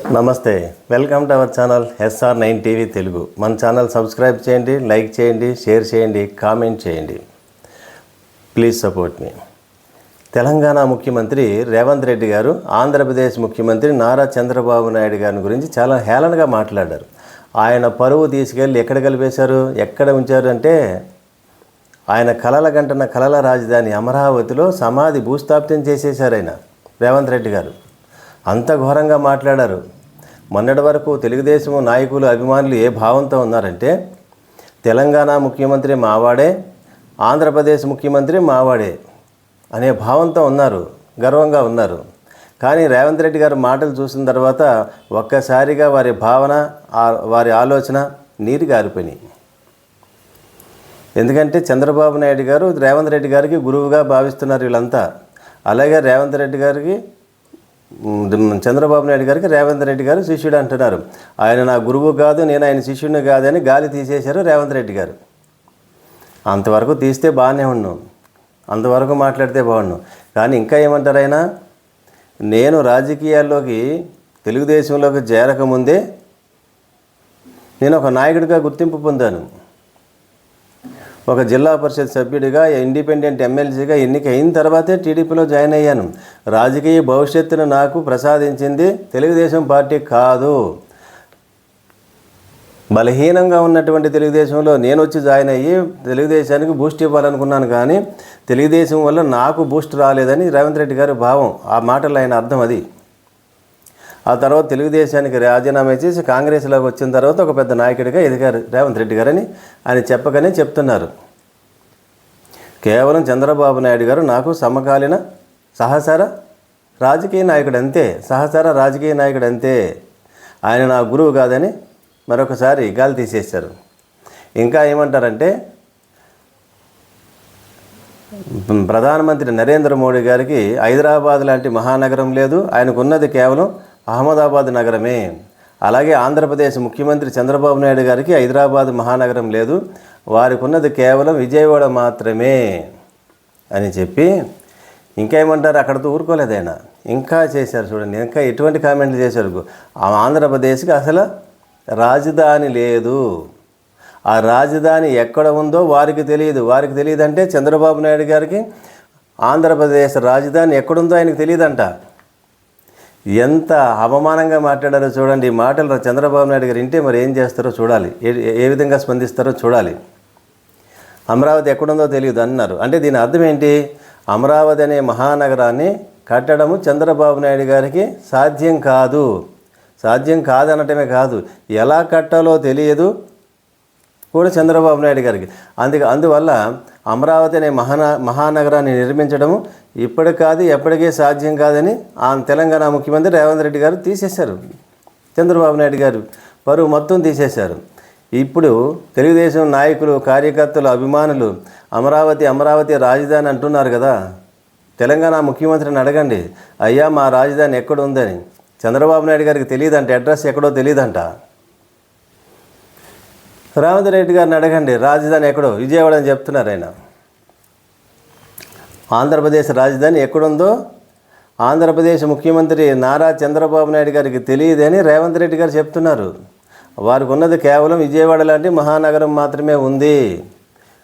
నమస్తే, welcome to our channel SR9 TV Telugu. మన channel subscribe చేయండి, లైక్ చేయండి, షేర్ చేయండి, కామెంట్ చేయండి. ప్లీజ్ సపోర్ట్ మీ. తెలంగాణ ముఖ్యమంత్రి రేవంత్ రెడ్డి గారు ఆంధ్రప్రదేశ్ ముఖ్యమంత్రి నారా చంద్రబాబు నాయుడు గారి గురించి చాలా హేళనగా మాట్లాడారు. ఆయన పరువు తీసుకెళ్ళి ఎక్కడ కలిపేశారు, ఎక్కడ ఉంచారు అంటే ఆయన కలల గంటన కలల రాజధాని అమరావతిలో సమాధి భూస్థాపితం చేసేశారు ఆయన రేవంత్ రెడ్డి గారు. అంత ఘోరంగా మాట్లాడారు. మొన్నటి వరకు తెలుగుదేశం నాయకులు అభిమానులు ఏ భావంతో ఉన్నారంటే తెలంగాణ ముఖ్యమంత్రి మావాడే, ఆంధ్రప్రదేశ్ ముఖ్యమంత్రి మావాడే అనే భావంతో ఉన్నారు, గర్వంగా ఉన్నారు. కానీ రేవంత్ రెడ్డి గారు మాటలు చూసిన తర్వాత ఒక్కసారిగా వారి భావన, వారి ఆలోచన నీరు గారిపోయినాయి. ఎందుకంటే చంద్రబాబు నాయుడు గారు రేవంత్ రెడ్డి గారికి గురువుగా భావిస్తున్నారు వీళ్ళంతా. అలాగే రేవంత్ రెడ్డి గారికి, చంద్రబాబు నాయుడు గారికి రేవంత్ రెడ్డి గారు శిష్యుడు అంటున్నారు. ఆయన నా గురువు కాదు, నేను ఆయన శిష్యుడిని కాదని గాలి తీసేశారు రేవంత్ రెడ్డి గారు. అంతవరకు తీస్తే బాగానే ఉన్నాం, అంతవరకు మాట్లాడితే బాగున్నాం. కానీ ఇంకా ఏమంటారు ఆయన, నేను రాజకీయాల్లోకి తెలుగుదేశంలోకి చేరకముందే నేను ఒక నాయకుడిగా గుర్తింపు పొందాను. ఒక జిల్లా పరిషత్ సభ్యుడిగా, ఇండిపెండెంట్ ఎమ్మెల్సీగా ఎన్నికైన తర్వాతే టీడీపీలో జాయిన్ అయ్యాను. రాజకీయ భవిష్యత్తును నాకు ప్రసాదించింది తెలుగుదేశం పార్టీ కాదు. బలహీనంగా ఉన్నటువంటి తెలుగుదేశంలో నేను వచ్చి జాయిన్ అయ్యి తెలుగుదేశానికి బూస్ట్ ఇవ్వాలనుకున్నాను. కానీ తెలుగుదేశం వల్ల నాకు బూస్ట్ రాలేదని రేవంత్ రెడ్డి గారి భావం. ఆ మాటలు ఆయన అర్థం అది. ఆ తర్వాత తెలుగుదేశానికి రాజీనామా చేసి కాంగ్రెస్లోకి వచ్చిన తర్వాత ఒక పెద్ద నాయకుడిగా ఎదిగారు రేవంత్ రెడ్డి గారని ఆయన చెప్పకనే చెప్తున్నారు. కేవలం చంద్రబాబు నాయుడు గారు నాకు సమకాలీన సహచర రాజకీయ నాయకుడు అంతే, సహచర రాజకీయ నాయకుడు అంతే. ఆయన నా గురువు కాదని మరొకసారి గాలి తీసేశారు. ఇంకా ఏమంటారంటే ప్రధానమంత్రి నరేంద్ర మోడీ గారికి హైదరాబాద్ లాంటి మహానగరం లేదు, ఆయనకున్నది కేవలం అహ్మదాబాద్ నగరమే. అలాగే ఆంధ్రప్రదేశ్ ముఖ్యమంత్రి చంద్రబాబు నాయుడు గారికి హైదరాబాద్ మహానగరం లేదు, వారికి ఉన్నది కేవలం విజయవాడ మాత్రమే అని చెప్పి ఇంకా ఏమంటారు, అక్కడితో ఊరుకోలేదు ఆయన. ఇంకా చేశారు చూడండి, ఇంకా ఎటువంటి కామెంట్లు చేశారు. ఆంధ్రప్రదేశ్కి అసలు రాజధాని లేదు, ఆ రాజధాని ఎక్కడ ఉందో వారికి తెలియదు. వారికి తెలియదంటే చంద్రబాబు నాయుడు గారికి ఆంధ్రప్రదేశ్ రాజధాని ఎక్కడుందో ఆయనకు తెలియదంట. ఎంత అవమానంగా మాట్లాడారో చూడండి. ఈ మాటలు చంద్రబాబు నాయుడు గారు వింటే మరి ఏం చేస్తారో చూడాలి, ఏ విధంగా స్పందిస్తారో చూడాలి. అమరావతి ఎక్కడుందో తెలియదు అన్నారు అంటే దీని అర్థం ఏంటి? అమరావతి అనే మహానగరాన్ని కట్టడము చంద్రబాబు నాయుడు గారికి సాధ్యం కాదు. సాధ్యం కాదనటమే కాదు, ఎలా కట్టాలో తెలియదు కూడా చంద్రబాబు నాయుడు గారికి. అందువల్ల అమరావతి అనే మహానగరాన్ని నిర్మించడము ఇప్పటికి కాదు, ఎప్పటికీ సాధ్యం కాదని తెలంగాణ ముఖ్యమంత్రి రేవంత్ రెడ్డి గారు తీసేశారు. చంద్రబాబు నాయుడు గారు పరువు మొత్తం తీసేశారు. ఇప్పుడు తెలుగుదేశం నాయకులు, కార్యకర్తలు, అభిమానులు అమరావతి రాజధాని అంటున్నారు కదా. తెలంగాణ ముఖ్యమంత్రిని అడగండి, అయ్యా మా రాజధాని ఎక్కడ ఉందని. చంద్రబాబు నాయుడు గారికి తెలియదంట, అడ్రస్ ఎక్కడో తెలియదంట. రేవంత్ రెడ్డి గారిని అడగండి, రాజధాని ఎక్కడో విజయవాడ అని చెప్తున్నారు ఆయన. ఆంధ్రప్రదేశ్ రాజధాని ఎక్కడుందో ఆంధ్రప్రదేశ్ ముఖ్యమంత్రి నారా చంద్రబాబు నాయుడు గారికి తెలియదని రేవంత్ రెడ్డి గారు చెప్తున్నారు. వారికి ఉన్నది కేవలం విజయవాడ లాంటి మహానగరం మాత్రమే ఉంది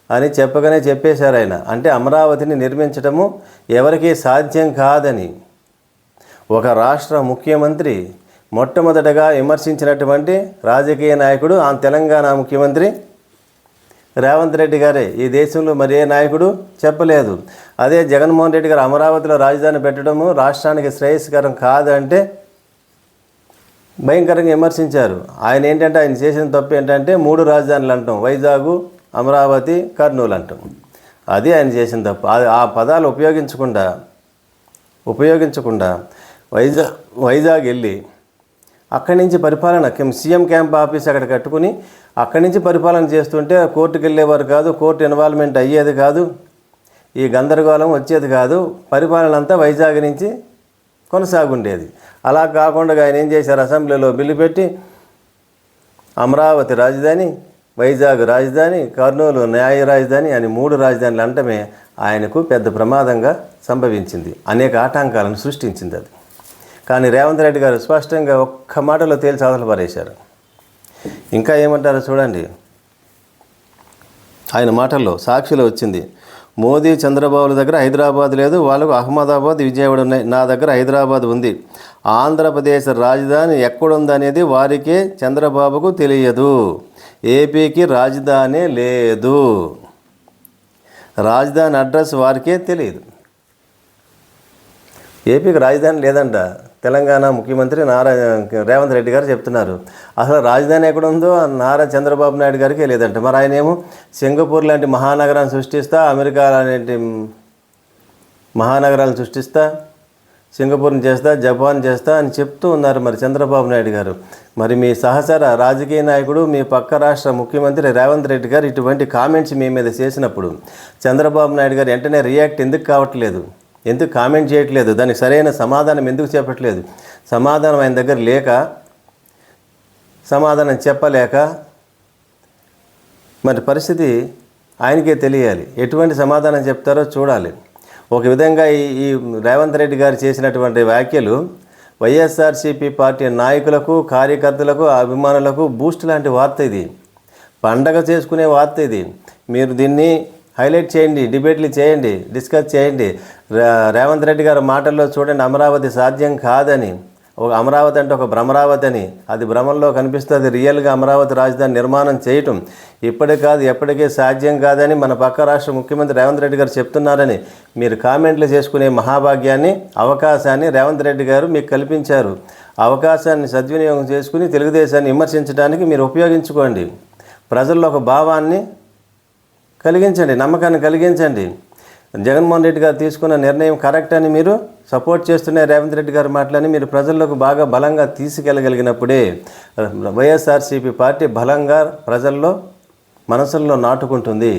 అని చెప్పగానే చెప్పేశారు ఆయన. అంటే అమరావతిని నిర్మించడము ఎవరికీ సాధ్యం కాదని ఒక రాష్ట్ర ముఖ్యమంత్రి మొట్టమొదటగా విమర్శించినటువంటి రాజకీయ నాయకుడు తెలంగాణ ముఖ్యమంత్రి రేవంత్ రెడ్డి గారే. ఈ దేశంలో మరే నాయకుడు చెప్పలేదు. అదే జగన్మోహన్ రెడ్డి గారు అమరావతిలో రాజధాని పెట్టడము రాష్ట్రానికి శ్రేయస్కరం కాదంటే భయంకరంగా విమర్శించారు. ఆయన చేసిన తప్పు ఏంటంటే 3 రాజధానులు అంటాం, వైజాగ్, అమరావతి, కర్నూలు అంటాం. అది ఆయన చేసిన తప్పు. ఆ పదాలు ఉపయోగించకుండా వైజాగ్ వెళ్ళి అక్కడి నుంచి పరిపాలన, సీఎం క్యాంప్ ఆఫీస్ అక్కడ కట్టుకుని అక్కడి నుంచి పరిపాలన చేస్తుంటే కోర్టుకు వెళ్ళేవారు కాదు, కోర్టు ఇన్వాల్వ్మెంట్ అయ్యేది కాదు, ఈ గందరగోళం వచ్చేది కాదు. పరిపాలన అంతా వైజాగ్ నుంచి కొనసాగుండేది. అలా కాకుండా ఆయన ఏం చేశారు, అసెంబ్లీలో బిల్లు పెట్టి అమరావతి రాజధాని, వైజాగ్ రాజధాని, కర్నూలు న్యాయ రాజధాని అని 3 రాజధానులు అంటమే ఆయనకు పెద్ద ప్రమాదంగా సంభవించింది. అనేక ఆటంకాలను సృష్టించింది అది. కానీ రేవంత్ రెడ్డి గారు స్పష్టంగా ఒక్క మాటలో తేల్చి అవతల పారేశారు. ఇంకా ఏమంటారో చూడండి. ఆయన మాటల్లో సాక్షిలో వచ్చింది, మోదీ చంద్రబాబుల దగ్గర హైదరాబాద్ లేదు, వాళ్ళకు అహ్మదాబాద్ విజయవాడ ఉన్నాయి, నా దగ్గర హైదరాబాద్ ఉంది. ఆంధ్రప్రదేశ్ రాజధాని ఎక్కడుందనేది వారికే చంద్రబాబుకు తెలియదు. ఏపీకి రాజధాని లేదు, రాజధాని అడ్రస్ వారికే తెలియదు. ఏపీకి రాజధాని లేదంట తెలంగాణ ముఖ్యమంత్రి రేవంత్ రెడ్డి గారు చెప్తున్నారు. అసలు రాజధాని ఎక్కడుందో చంద్రబాబు నాయుడు గారికే లేదంట. మరి ఆయన ఏమో సింగపూర్ లాంటి మహానగరాన్ని సృష్టిస్తా, అమెరికా లాంటి మహానగరాలను సృష్టిస్తా, సింగపూర్ని చేస్తా, జపాన్ చేస్తా అని చెప్తూ ఉన్నారు మరి చంద్రబాబు నాయుడు గారు. మరి మీ సహచర రాజకీయ నాయకుడు, మీ పక్క రాష్ట్ర ముఖ్యమంత్రి రేవంత్ రెడ్డి గారు ఇటువంటి కామెంట్స్ మీ మీద చేసినప్పుడు చంద్రబాబు నాయుడు గారు వెంటనే రియాక్ట్ ఎందుకు కావట్లేదు, ఎందుకు కామెంట్ చేయట్లేదు, దానికి సరైన సమాధానం ఎందుకు చెప్పట్లేదు? సమాధానం ఆయన దగ్గర లేక, సమాధానం చెప్పలేక, మరి పరిస్థితి ఆయనకే తెలియాలి. ఎటువంటి సమాధానం చెప్తారో చూడాలి. ఒక విధంగా ఈ రేవంత్ రెడ్డి గారు చేసినటువంటి వ్యాఖ్యలు వైఎస్ఆర్సీపీ పార్టీ నాయకులకు, కార్యకర్తలకు, అభిమానులకు బూస్ట్ లాంటి వార్త. ఇది పండగ చేసుకునే వార్త. ఇది మీరు దీన్ని హైలైట్ చేయండి, డిబేట్లు చేయండి, డిస్కస్ చేయండి. రేవంత్ రెడ్డి గారి మాటల్లో చూడండి, అమరావతి సాధ్యం కాదని, ఒక అమరావతి అంటే ఒక భ్రమరావతి అని, అది భ్రమంలో కనిపిస్తుంది. రియల్గా అమరావతి రాజధాని నిర్మాణం చేయటం ఇప్పటికి కాదు ఎప్పటికీ సాధ్యం కాదని మన పక్క రాష్ట్ర ముఖ్యమంత్రి రేవంత్ రెడ్డి గారు చెప్తున్నారని మీరు కామెంట్లు చేసుకునే మహాభాగ్యాన్ని, అవకాశాన్ని రేవంత్ రెడ్డి గారు మీకు కల్పించారు. అవకాశాన్ని సద్వినియోగం చేసుకుని తెలుగుదేశాన్ని విమర్శించడానికి మీరు ఉపయోగించుకోండి. ప్రజల్లో ఒక భావాన్ని కలిగించండి, నమ్మకాన్ని కలిగించండి. జగన్మోహన్ రెడ్డి గారు తీసుకున్న నిర్ణయం కరెక్ట్ అని మీరు సపోర్ట్ చేస్తున్న రేవంత్ రెడ్డి గారి మాటలని మీరు ప్రజల్లోకి బాగా బలంగా తీసుకెళ్ళగలిగినప్పుడే వైఎస్ఆర్సీపీ పార్టీ బలంగా ప్రజల్లో మనసుల్లో నాటుకుంటుంది.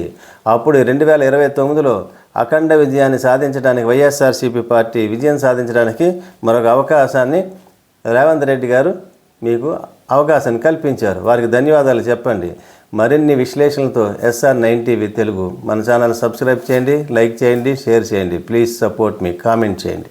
అప్పుడు 2029లో అఖండ విజయాన్ని సాధించడానికి, వైఎస్ఆర్సీపీ పార్టీ విజయం సాధించడానికి మరొక అవకాశాన్ని రేవంత్ రెడ్డి గారు మీకు అవకాశాన్ని కల్పించారు. వారికి ధన్యవాదాలు చెప్పండి. మరిన్ని విశ్లేషణలతో SR9 TV తెలుగు మన ఛానల్ సబ్స్క్రైబ్ చేయండి, లైక్ చేయండి, షేర్ చేయండి. ప్లీజ్ సపోర్ట్ మీ, కామెంట్ చేయండి.